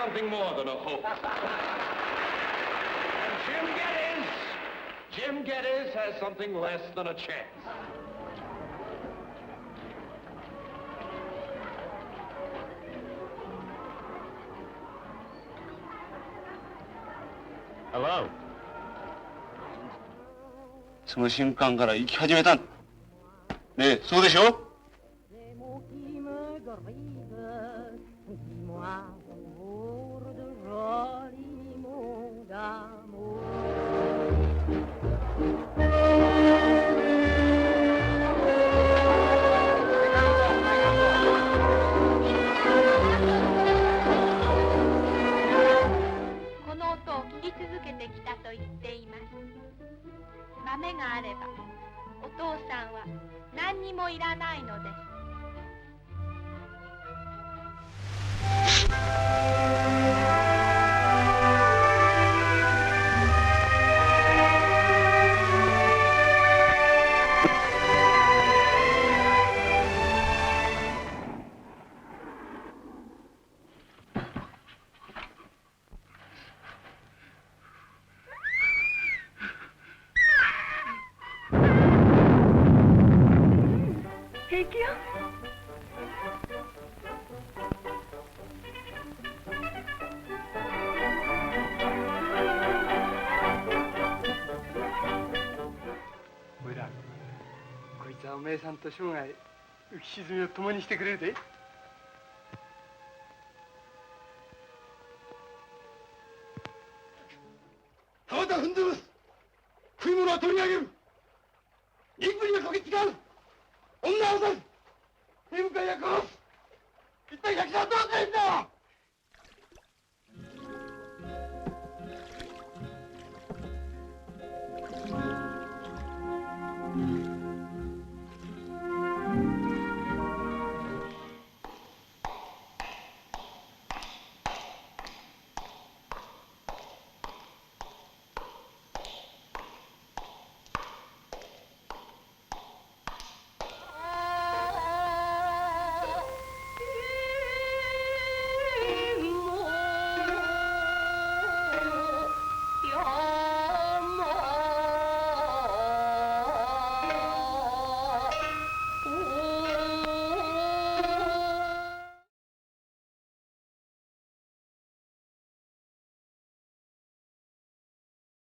something more than a hope. And Jim Geddes has something less than a chance. Hello. その瞬間から生き始めたんだ。ねえ、そうでしょ？この音を聞き続けてきたと言っています。豆があればお父さんは何にもいらないのです。平気よ。おいら、こいつはおめえさんと生涯浮き沈みを共にしてくれるで。田畑踏んでます。食い物は取り上げる。肉にはこき使う。